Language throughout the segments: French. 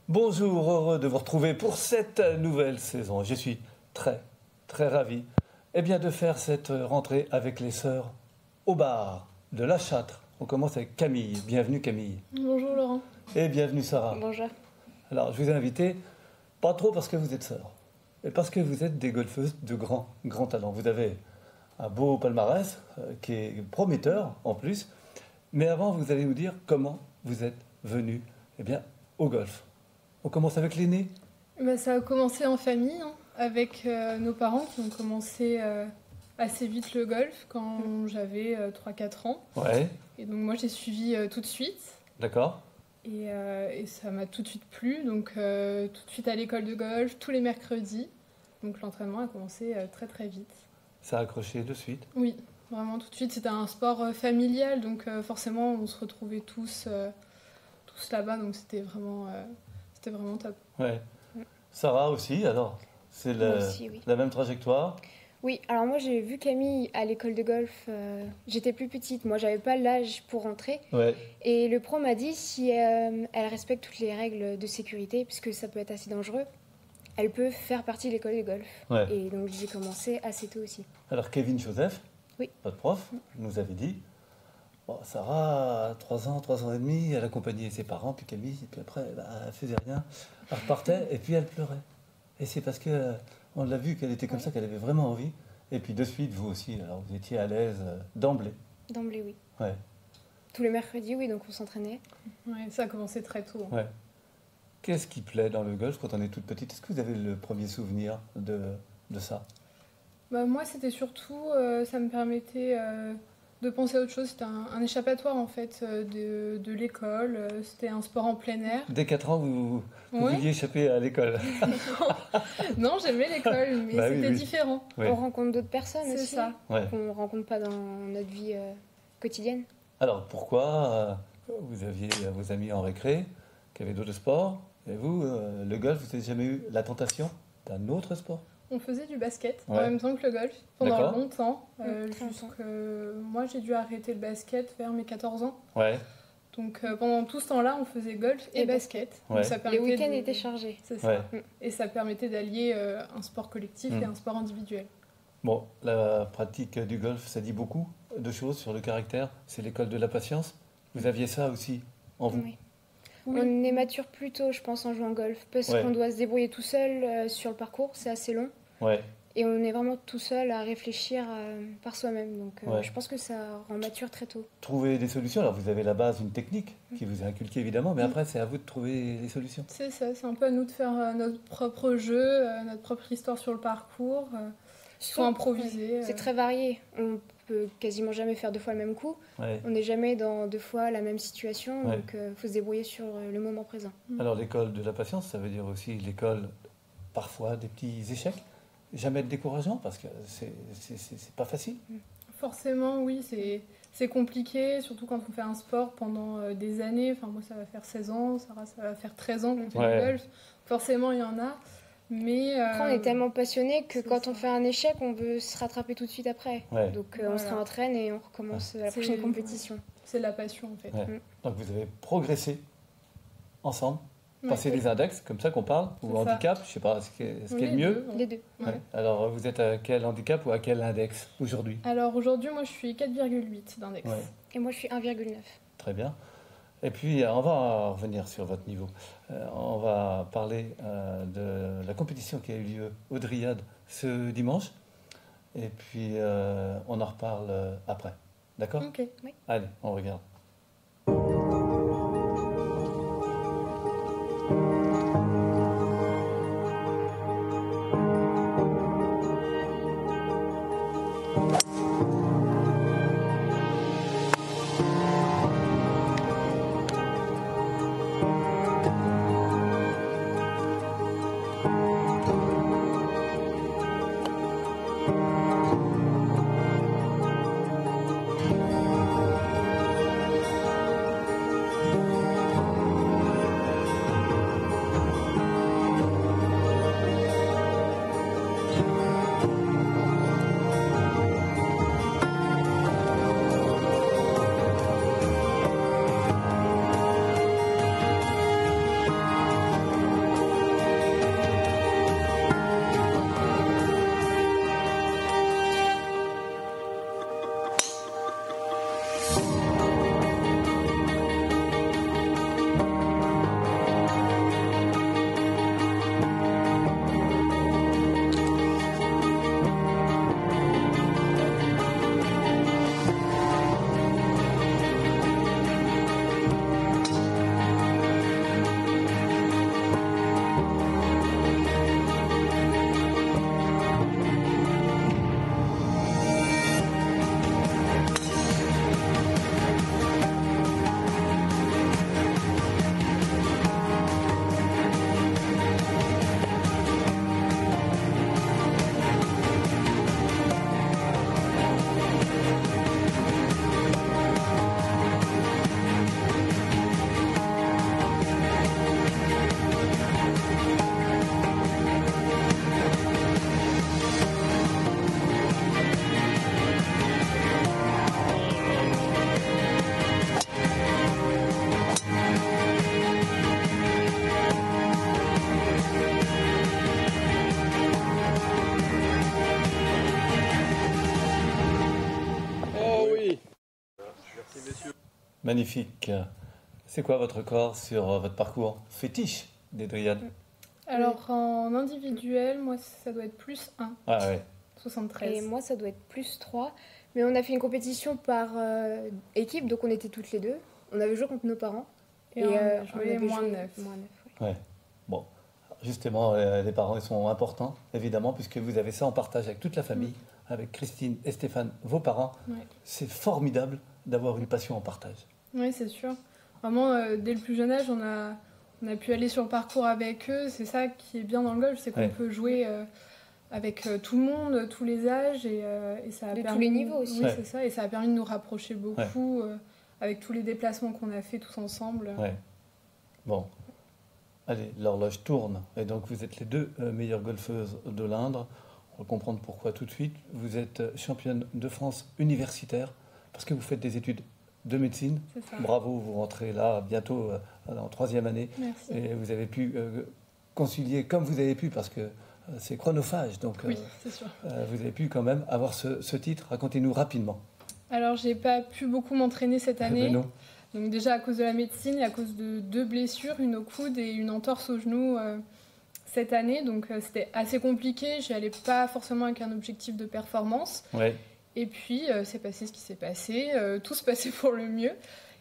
Bonjour, heureux de vous retrouver pour cette nouvelle saison. Je suis très ravi de faire cette rentrée avec les sœurs au bar de La Châtre. On commence avec Camille. Bienvenue Camille. Bonjour Laurent. Et bienvenue Sarah. Bonjour. Alors je vous ai invité, pas trop parce que vous êtes sœurs, mais parce que vous êtes des golfeuses de grand talent. Vous avez un beau palmarès qui est prometteur en plus. Mais avant, vous allez nous dire comment vous êtes venue au golf. On commence avec l'aîné. Ça a commencé en famille, avec nos parents qui ont commencé assez vite le golf quand j'avais 3-4 ans. Ouais. Et donc moi j'ai suivi tout de suite. D'accord. Et ça m'a tout de suite plu. Donc tout de suite à l'école de golf, tous les mercredis. Donc l'entraînement a commencé très vite. Ça a accroché de suite? Oui, vraiment tout de suite. C'était un sport familial, donc forcément on se retrouvait tous là-bas. Donc c'était vraiment top. Ouais. Sarah aussi, alors c'est la même trajectoire? Oui, alors moi j'ai vu Camille à l'école de golf, j'étais plus petite, moi j'avais pas l'âge pour rentrer. Ouais. Et le pro m'a dit si elle respecte toutes les règles de sécurité, puisque ça peut être assez dangereux, elle peut faire partie de l'école de golf. Ouais. Et donc j'ai commencé assez tôt aussi. Alors Kevin Joseph, oui, votre prof, nous avait dit Sarah, 3 ans et demi, elle accompagnait ses parents, puis Camille, et puis après, elle faisait rien. Elle repartait, et puis elle pleurait. Et c'est parce que on l'a vu qu'elle était comme ça, qu'elle avait vraiment envie. Et puis de suite, vous aussi, alors vous étiez à l'aise d'emblée. D'emblée, oui. Ouais. Tous les mercredis, oui, donc on s'entraînait. Ouais, ça a commencé très tôt. Ouais. Qu'est-ce qui plaît dans le golf quand on est toute petite? Est-ce que vous avez le premier souvenir de ça? Moi, c'était surtout, ça me permettait de penser à autre chose. C'était un échappatoire en fait de l'école. C'était un sport en plein air. Dès 4 ans, vous vouliez échapper à l'école? Non, j'aimais l'école, mais c'était différent. Oui. On rencontre d'autres personnes aussi. C'est ça. Qu'on ne rencontre pas dans notre vie quotidienne. Alors pourquoi vous aviez vos amis en récré, qui avaient d'autres sports, et vous, le golf, vous n'avez jamais eu la tentation d'un autre sport? On faisait du basket en même temps que le golf pendant longtemps. Moi, j'ai dû arrêter le basket vers mes 14 ans. Ouais. Donc pendant tout ce temps-là, on faisait golf et basket. Ouais. Donc, ça les week-ends étaient chargés. C'est ça. Ouais. Et ça permettait d'allier un sport collectif et un sport individuel. Bon, la pratique du golf, ça dit beaucoup de choses sur le caractère. C'est l'école de la patience. Vous aviez ça aussi en vous? Oui. On est mature plus tôt, je pense, en jouant au golf, parce qu'on doit se débrouiller tout seul sur le parcours, c'est assez long. Ouais. Et on est vraiment tout seul à réfléchir par soi-même. Donc je pense que ça rend mature très tôt. Trouver des solutions. Alors vous avez la base, une technique qui vous est inculquée évidemment, mais après c'est à vous de trouver les solutions. C'est ça, c'est un peu à nous de faire notre propre jeu, notre propre histoire sur le parcours. Il faut improviser. C'est très varié. On peut quasiment jamais faire 2 fois le même coup. Ouais. On n'est jamais dans 2 fois la même situation, donc faut se débrouiller sur le moment présent. Alors l'école de la patience, ça veut dire aussi l'école parfois des petits échecs. Jamais être décourageant parce que c'est pas facile. Forcément, oui, c'est compliqué, surtout quand on fait un sport pendant des années. Enfin, moi, ça va faire 16 ans, Sarah, ça va faire 13 ans qu'on fait du golf. Forcément, il y en a. Mais après, on est tellement passionné que quand on fait un échec, on veut se rattraper tout de suite après. Ouais. Donc on se réentraîne et on recommence la prochaine compétition. C'est la passion en fait. Ouais. Donc vous avez progressé ensemble, passer les index, comme ça qu'on parle, ou handicap, je sais pas, ce qui est le mieux. Les deux. Ouais. Alors vous êtes à quel handicap ou à quel index aujourd'hui? Alors aujourd'hui, moi je suis 4,8 d'index. Ouais. Et moi je suis 1,9. Très bien. Et puis, on va revenir sur votre niveau. On va parler de la compétition qui a eu lieu au Dryade ce dimanche. Et puis, on en reparle après. D'accord? Ok. Oui. Allez, on regarde. Magnifique. C'est quoi votre record sur votre parcours fétiche des Dryades? Alors en individuel, moi ça doit être plus 1. Ah ouais. 73. Et moi ça doit être plus 3. Mais on a fait une compétition par équipe, donc on était toutes les deux. On avait joué contre nos parents. Et on a joué moins 9. Ouais. Bon, justement, les parents ils sont importants, évidemment, puisque vous avez ça en partage avec toute la famille, avec Christine et Stéphane, vos parents. Ouais. C'est formidable d'avoir une passion en partage. Oui, c'est sûr. Vraiment, dès le plus jeune âge, on a pu aller sur le parcours avec eux. C'est ça qui est bien dans le golf, c'est qu'on peut jouer avec tout le monde, tous les âges. Et ça a de permis, tous les niveaux aussi. Oui, c'est ça. Et ça a permis de nous rapprocher beaucoup avec tous les déplacements qu'on a fait tous ensemble. Ouais. Bon. Allez, l'horloge tourne. Et donc, vous êtes les deux meilleures golfeuses de l'Indre. On va comprendre pourquoi tout de suite. Vous êtes championne de France universitaire parce que vous faites des études de médecine. Bravo, vous rentrez là bientôt en 3e année. Merci. Et vous avez pu concilier comme vous avez pu parce que c'est chronophage. Donc, oui, c'est sûr. vous avez pu quand même avoir ce titre. Racontez-nous rapidement. Alors, j'ai pas pu beaucoup m'entraîner cette année. Non. Donc déjà à cause de la médecine et à cause de 2 blessures, une au coude et une entorse au genou cette année. Donc c'était assez compliqué. J'y allais pas forcément avec un objectif de performance. Ouais. Et puis c'est passé ce qui s'est passé. Tout se passait pour le mieux.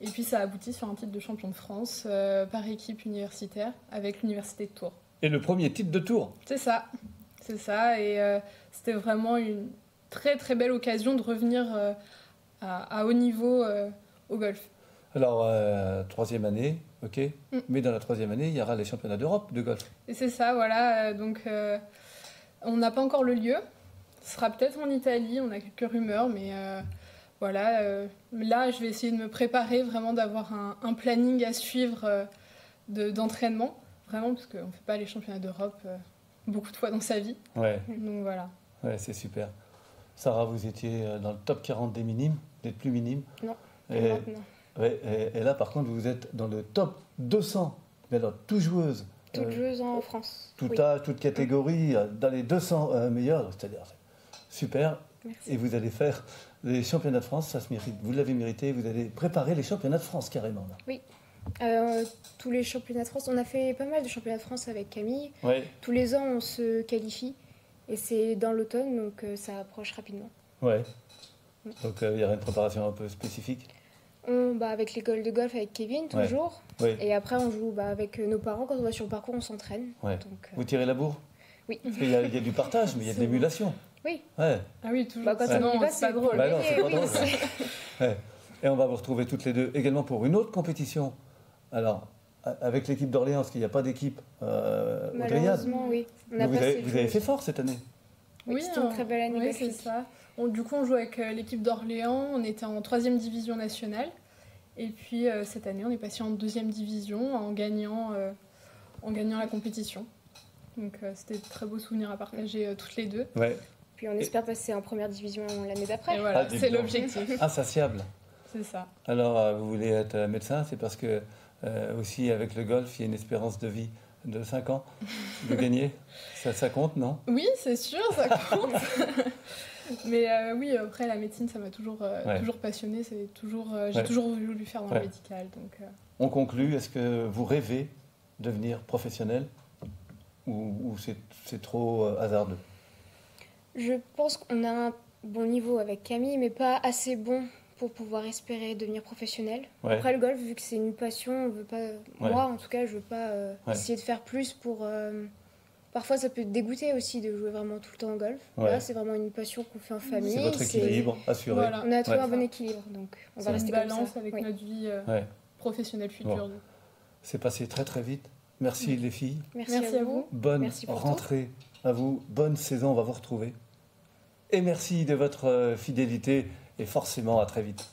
Et puis ça a abouti sur un titre de champion de France par équipe universitaire avec l'université de Tours. Et le premier titre de Tours. C'est ça. Et c'était vraiment une très très belle occasion de revenir à haut niveau au golf. Alors, 3e année, ok. Mais dans la 3e année, il y aura les championnats d'Europe de golf. Et c'est ça, voilà. Donc, on n'a pas encore le lieu. Ce sera peut-être en Italie, on a quelques rumeurs, mais voilà. Là, je vais essayer de me préparer, vraiment d'avoir un planning à suivre d'entraînement. Vraiment, parce qu'on ne fait pas les championnats d'Europe beaucoup de fois dans sa vie. Ouais. Donc, voilà. Ouais, c'est super. Sarah, vous étiez dans le top 40 des minimes, des plus minimes. Non, non. Ouais, et là, par contre, vous êtes dans le top 200, mais alors, toute joueuse. Toute joueuse en France. Tout âge, toute catégorie, dans les 200 meilleurs, c'est-à-dire super. Merci. Et vous allez faire les championnats de France, ça se mérite. Vous l'avez mérité, vous allez préparer les championnats de France carrément. Là. Oui. Tous les championnats de France, on a fait pas mal de championnats de France avec Camille. Ouais. Tous les ans, on se qualifie. Et c'est dans l'automne, donc ça approche rapidement. Ouais. Donc il y aura une préparation un peu spécifique. Avec l'école de golf avec Kevin, toujours. Ouais. Et après, on joue avec nos parents. Quand on va sur le parcours, on s'entraîne. Ouais. Donc, vous tirez la bourre? Oui. Parce qu'il y a du partage, mais il y a de l'émulation. Oui. Ouais. Ah oui, toujours. Quand on y va, c'est pas drôle. Non, c'est pas drôle. Ouais. Et on va vous retrouver toutes les deux également pour une autre compétition. Alors, avec l'équipe d'Orléans, parce qu'il n'y a pas d'équipe au Dryades. Malheureusement, oui. Vous avez fait fort cette année. Oui, c'était une très belle année. Oui, c'est ça. Du coup, on joue avec l'équipe d'Orléans. On était en 3e division nationale. Et puis, cette année, on est passé en 2e division en gagnant la compétition. Donc, c'était de très beaux souvenirs à partager toutes les deux. Ouais. Puis, on espère passer en 1re division l'année d'après. Et voilà, c'est l'objectif. Insatiable. C'est ça. Alors, vous voulez être médecin, c'est parce que aussi, avec le golf, il y a une espérance de vie de 5 ans de gagner. Ça compte, non? Oui, c'est sûr, ça compte. Mais oui, après, la médecine, ça m'a toujours passionnée. J'ai toujours voulu faire dans le médical. Donc, On conclut, est-ce que vous rêvez de devenir professionnel ou c'est trop hasardeux? Je pense qu'on a un bon niveau avec Camille, mais pas assez bon pour pouvoir espérer devenir professionnel. Ouais. Après, le golf, vu que c'est une passion, on veut pas... Moi, en tout cas, je veux pas essayer de faire plus pour... Parfois, ça peut dégoûter aussi de jouer vraiment tout le temps au golf. Là, c'est vraiment une passion qu'on fait en famille. C'est votre équilibre assuré. Voilà. On a trouvé un bon équilibre, donc on va rester comme ça. C'est une balance avec notre vie professionnelle future. Bon. C'est passé très très vite. Merci les filles. Merci à vous. Bonne rentrée à vous. Bonne saison, on va vous retrouver. Et merci de votre fidélité et forcément à très vite.